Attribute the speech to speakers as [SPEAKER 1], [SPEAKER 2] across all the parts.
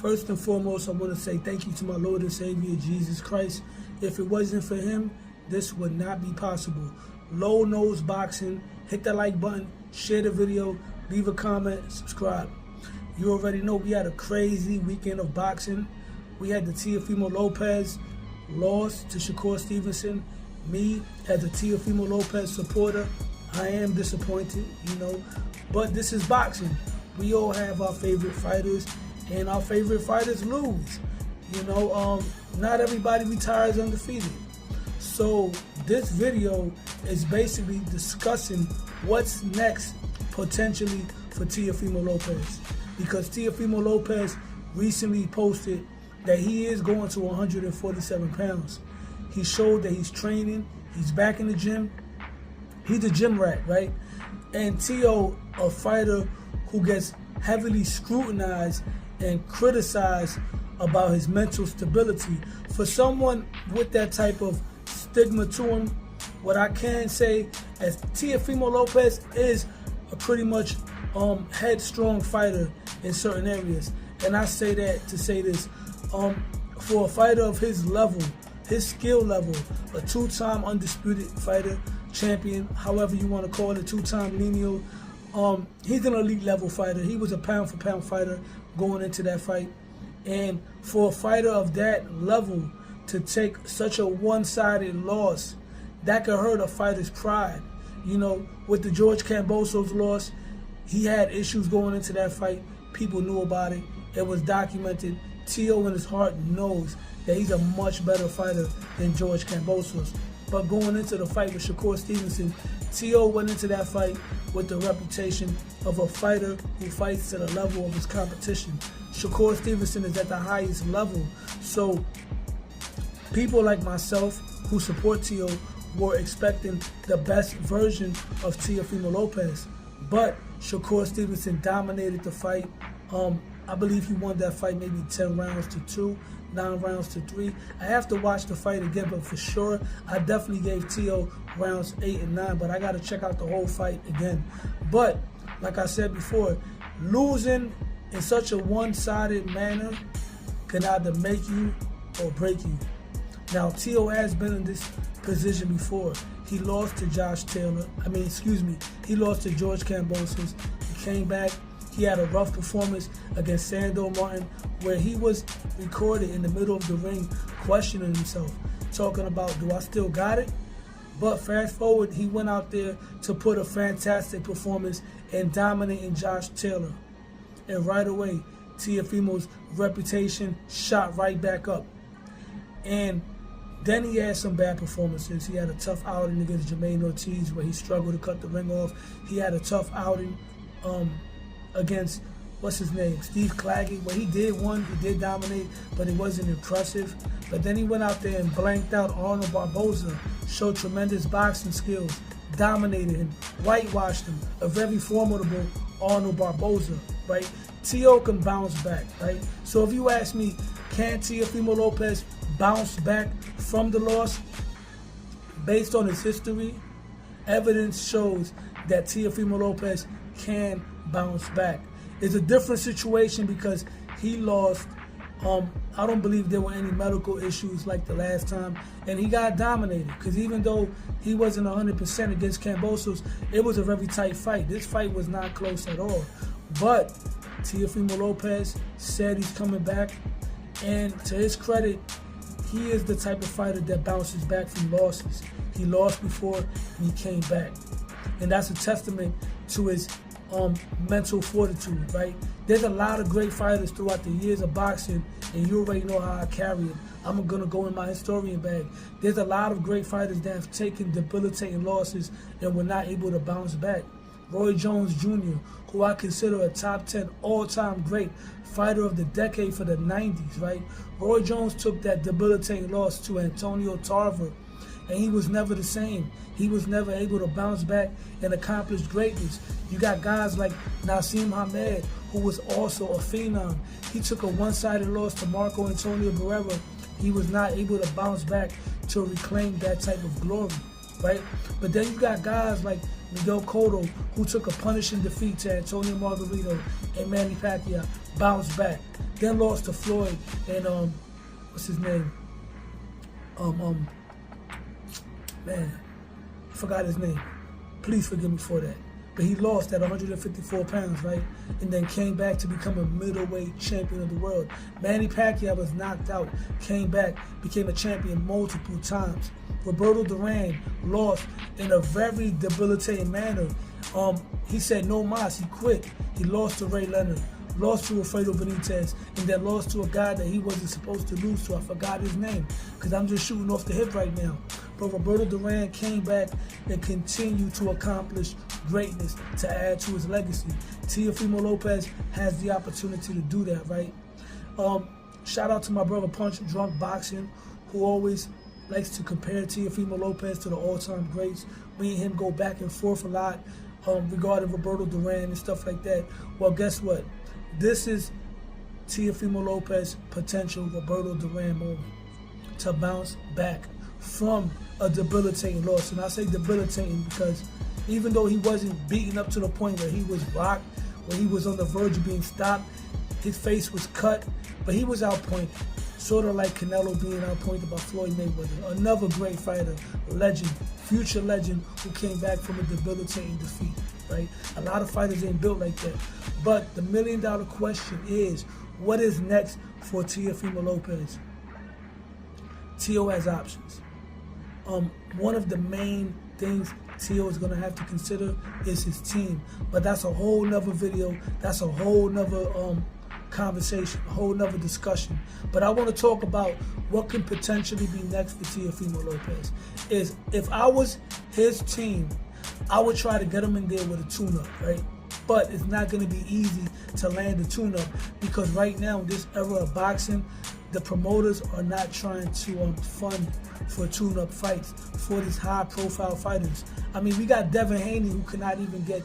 [SPEAKER 1] First and foremost, I want to say thank you to my Lord and Savior, Jesus Christ. If it wasn't for him, this would not be possible. Low Nose Boxing, hit that like button, share the video, leave a comment, subscribe. You already know we had a crazy weekend of boxing. We had the Teofimo Lopez loss to Shakur Stevenson. Me, as a Teofimo Lopez supporter, I am disappointed, but this is boxing. We all have our favorite fighters, and our favorite fighters lose. Not everybody retires undefeated. So this video is basically discussing what's next potentially for Teofimo Lopez, because Teofimo Lopez recently posted that he is going to 147 pounds. He showed that he's training, he's back in the gym. He's a gym rat, right? And Teo, a fighter who gets heavily scrutinized and criticized about his mental stability. For someone with that type of stigma to him, what I can say is Teofimo Lopez is a pretty much headstrong fighter in certain areas. And I say that to say this, for a fighter of his level, his skill level, a two-time undisputed fighter, champion, however you want to call it, two-time lineal, he's an elite level fighter. He was a pound-for-pound fighter going into that fight. And for a fighter of that level to take such a one-sided loss, that could hurt a fighter's pride. With the George Kambosos loss, he had issues going into that fight. People knew about it. It was documented. Teo in his heart knows that he's a much better fighter than George Kambosos. But going into the fight with Shakur Stevenson, Teo went into that fight with the reputation of a fighter who fights at a level of his competition. Shakur Stevenson is at the highest level. So people like myself who support Teo were expecting the best version of Teofimo Lopez. But Shakur Stevenson dominated the fight. I believe he won that fight maybe 10 rounds to 2, 9 rounds to 3. I have to watch the fight again, but for sure, I definitely gave Teo rounds 8 and 9, but I got to check out the whole fight again. But, like I said before, losing in such a one-sided manner can either make you or break you. Now, Teo has been in this position before. He lost to he lost to George Kambosos. He came back. He had a rough performance against Sandor Martin, where he was recorded in the middle of the ring questioning himself, talking about, do I still got it? But fast forward, he went out there to put a fantastic performance and dominating Josh Taylor. And right away, Teofimo's reputation shot right back up. And then he had some bad performances. He had a tough outing against Jermaine Ortiz where he struggled to cut the ring off. He had a tough outing against, Steve Claggett, where he did dominate, but it wasn't impressive. But then he went out there and blanked out Arnold Barboza, showed tremendous boxing skills, dominated him, whitewashed him, a very formidable Arnold Barboza, right? Teo can bounce back, right? So if you ask me, can Teofimo Lopez bounce back from the loss? Based on his history, evidence shows that Teofimo Lopez can bounce back. It's a different situation because he lost. I don't believe there were any medical issues like the last time, and he got dominated because even though he wasn't 100% against Kambosos, it was a very tight fight. This fight was not close at all. But Teofimo Lopez said he's coming back, and to his credit, he is the type of fighter that bounces back from losses. He lost before and he came back, and that's a testament to his mental fortitude, right? There's a lot of great fighters throughout the years of boxing, and you already know how I carry it. I'm gonna go in my historian bag. There's a lot of great fighters that have taken debilitating losses and were not able to bounce back. Roy Jones Jr., who I consider a top 10 all-time great fighter of the decade for the 90s, right? Roy Jones took that debilitating loss to Antonio Tarver, and he was never the same. He was never able to bounce back and accomplish greatness. You got guys like Naseem Hamed, who was also a phenom. He took a one-sided loss to Marco Antonio Barrera. He was not able to bounce back to reclaim that type of glory, right? But then you got guys like Miguel Cotto, who took a punishing defeat to Antonio Margarito and Manny Pacquiao, bounced back. Then lost to Floyd and what's his name? Man, I forgot his name. Please forgive me for that. But he lost at 154 pounds, right? And then came back to become a middleweight champion of the world. Manny Pacquiao was knocked out, came back, became a champion multiple times. Roberto Duran lost in a very debilitating manner. He said no mas, he quit. He lost to Ray Leonard, lost to Alfredo Benitez, and then lost to a guy that he wasn't supposed to lose to. I forgot his name, because I'm just shooting off the hip right now. But Roberto Duran came back and continued to accomplish greatness to add to his legacy. Teofimo Lopez has the opportunity to do that, right? Shout out to my brother Punch Drunk Boxing, who always likes to compare Teofimo Lopez to the all-time greats. Me and him go back and forth a lot regarding Roberto Duran and stuff like that. Well, guess what? This is Teofimo Lopez potential Roberto Duran moment to bounce back from a debilitating loss. And I say debilitating because even though he wasn't beaten up to the point where he was rocked, where he was on the verge of being stopped, his face was cut, but he was outpointed. Sort of like Canelo being outpointed by Floyd Mayweather. Another great fighter, legend, future legend who came back from a debilitating defeat, right? A lot of fighters ain't built like that. But the million-dollar question is, what is next for Teofimo Lopez? Teo has options. One of the main things Teo is going to have to consider is his team. But that's a whole nother video. That's a whole nother conversation, a whole nother discussion. But I want to talk about what can potentially be next for Teofimo Lopez. Is if I was his team, I would try to get him in there with a tune-up, right? But it's not going to be easy to land a tune-up because right now in this era of boxing, the promoters are not trying to fund for tune-up fights for these high-profile fighters. I mean, we got Devin Haney who cannot even get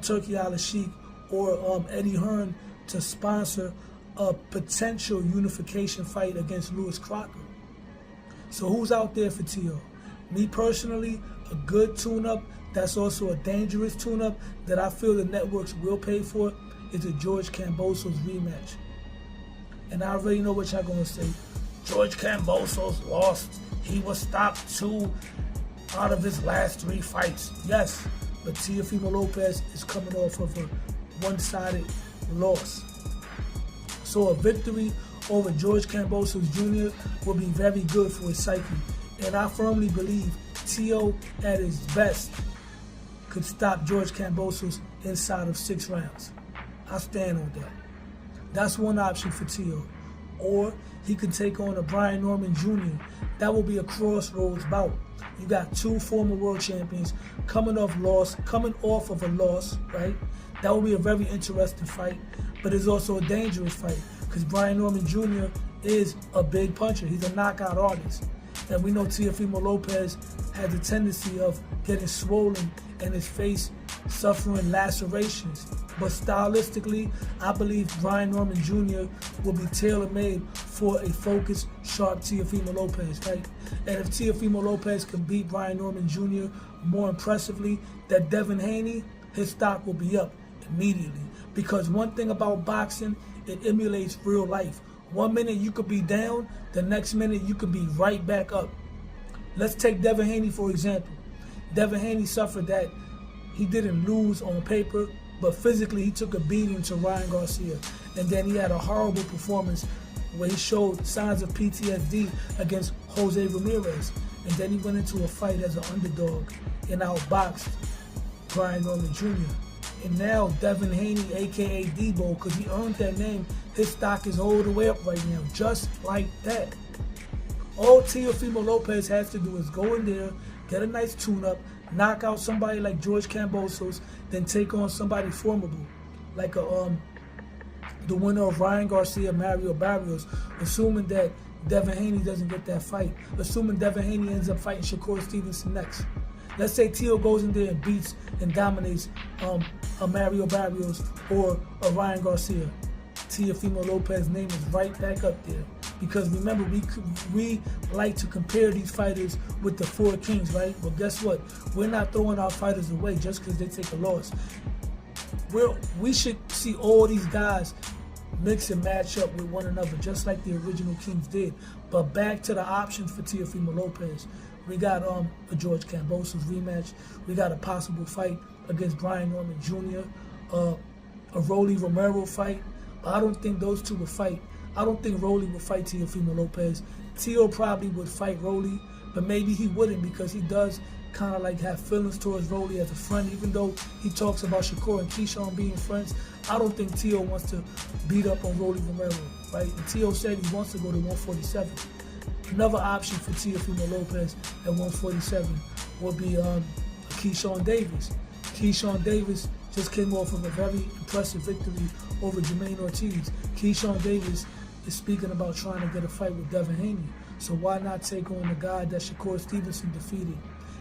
[SPEAKER 1] Turki Al-Sheikh or Eddie Hearn to sponsor a potential unification fight against Lewis Crocker. So who's out there for Teo? Me personally, a good tune-up that's also a dangerous tune-up that I feel the networks will pay for is a George Kambosos rematch. And I already know what y'all gonna say. George Kambosos lost. He was stopped 2 out of his last 3 fights. Yes, but Teofimo Lopez is coming off of a one-sided loss. So a victory over George Kambosos Jr. will be very good for his psyche. And I firmly believe Teo at his best could stop George Kambosos inside of 6 rounds. I stand on that. That's one option for Teo. Or he could take on a Brian Norman Jr. That will be a crossroads bout. You got 2 former world champions coming off of a loss, right? That will be a very interesting fight, but it's also a dangerous fight because Brian Norman Jr. is a big puncher. He's a knockout artist. And we know Teofimo Lopez has a tendency of getting swollen and his face suffering lacerations. But stylistically, I believe Brian Norman Jr. will be tailor-made for a focused, sharp Teofimo Lopez, right? And if Teofimo Lopez can beat Brian Norman Jr. more impressively than Devin Haney, his stock will be up immediately. Because one thing about boxing, it emulates real life. 1 minute you could be down, the next minute you could be right back up. Let's take Devin Haney for example. Devin Haney suffered that. He didn't lose on paper, but physically he took a beating to Ryan Garcia. And then he had a horrible performance where he showed signs of PTSD against Jose Ramirez. And then he went into a fight as an underdog and outboxed Brian Norman Jr. And now Devin Haney, aka Debo, because he earned that name, his stock is all the way up right now, just like that. All Teofimo Lopez has to do is go in there, get a nice tune-up, knock out somebody like George Kambosos, then take on somebody formidable, like the winner of Ryan Garcia, Mario Barrios, assuming that Devin Haney doesn't get that fight, assuming Devin Haney ends up fighting Shakur Stevenson next. Let's say Teo goes in there and beats and dominates a Mario Barrios or a Ryan Garcia. Teofimo Lopez's name is right back up there. Because remember, we like to compare these fighters with the Four Kings, right? Well, guess what? We're not throwing our fighters away just because they take a loss. We should see all these guys mix and match up with one another, just like the original Kings did. But back to the options for Teofimo Lopez. We got a George Kambosos rematch. We got a possible fight against Brian Norman Jr., a Rolly Romero fight. But I don't think those two would fight. I don't think Rolly would fight Teofimo Lopez. Teo probably would fight Rolly, but maybe he wouldn't, because he does kind of like have feelings towards Rolly as a friend, even though he talks about Shakur and Keyshawn being friends. I don't think Teo wants to beat up on Rolly Romero, right? And Teo said he wants to go to 147. Another option for Teofimo Lopez at 147 would be Keyshawn Davis. Keyshawn Davis just came off of a very impressive victory over Jermaine Ortiz. Keyshawn Davis is speaking about trying to get a fight with Devin Haney. So why not take on the guy that Shakur Stevenson defeated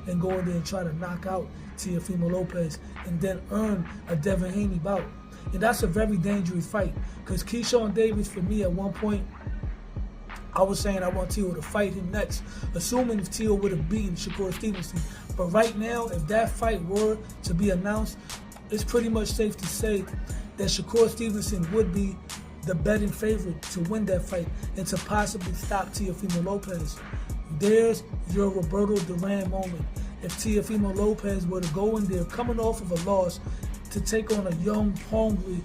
[SPEAKER 1] and go in there and try to knock out Teofimo Lopez and then earn a Devin Haney bout? And that's a very dangerous fight, because Keyshawn Davis, for me, at one point, I was saying I want Teo to fight him next, assuming if Teo would have beaten Shakur Stevenson. But right now, if that fight were to be announced, it's pretty much safe to say that Shakur Stevenson would be the betting favorite to win that fight and to possibly stop Teofimo Lopez. There's your Roberto Duran moment. If Teofimo Lopez were to go in there coming off of a loss to take on a young, hungry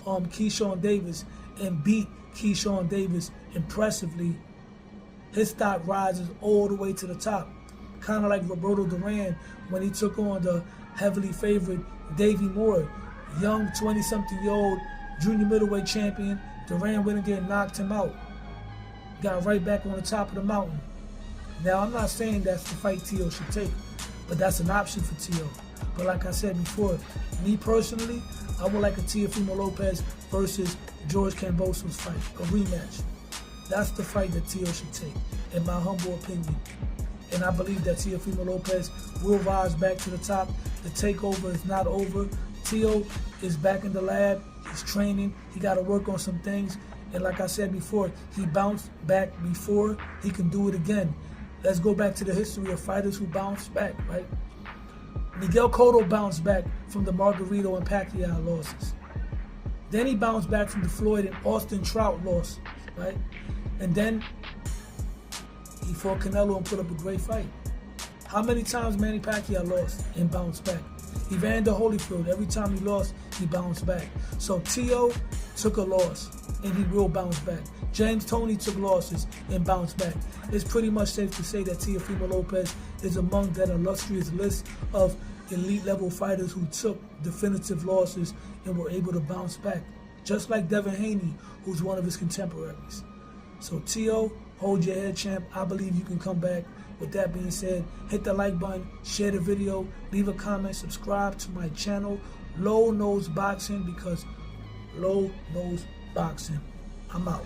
[SPEAKER 1] Keyshawn Davis and beat Keyshawn Davis impressively, his stock rises all the way to the top. Kind of like Roberto Duran when he took on the heavily favored Davey Moore, young 20-something-year-old junior middleweight champion. Duran went in there and knocked him out. Got right back on the top of the mountain. Now, I'm not saying that's the fight Teo should take, but that's an option for Teo. But like I said before, me personally, I would like a Teofimo Lopez versus George Kambosos fight, a rematch. That's the fight that Teo should take, in my humble opinion. And I believe that Teofimo Lopez will rise back to the top. The takeover is not over. Teo is back in the lab. He's training. He got to work on some things. And like I said before, he bounced back before. He can do it again. Let's go back to the history of fighters who bounced back, right? Miguel Cotto bounced back from the Margarito and Pacquiao losses. Then he bounced back from the Floyd and Austin Trout loss, right? And then he fought Canelo and put up a great fight. How many times Manny Pacquiao lost and bounced back? Evander Holyfield, every time he lost, he bounced back. So Teo took a loss, and he will bounce back. James Toney took losses and bounced back. It's pretty much safe to say that Teofimo Lopez is among that illustrious list of elite-level fighters who took definitive losses and were able to bounce back, just like Devin Haney, who's one of his contemporaries. So Teo, hold your head, champ. I believe you can come back. With that being said, hit the like button, share the video, leave a comment, subscribe to my channel, Low Nose Boxing, because Low Nose Boxing. I'm out.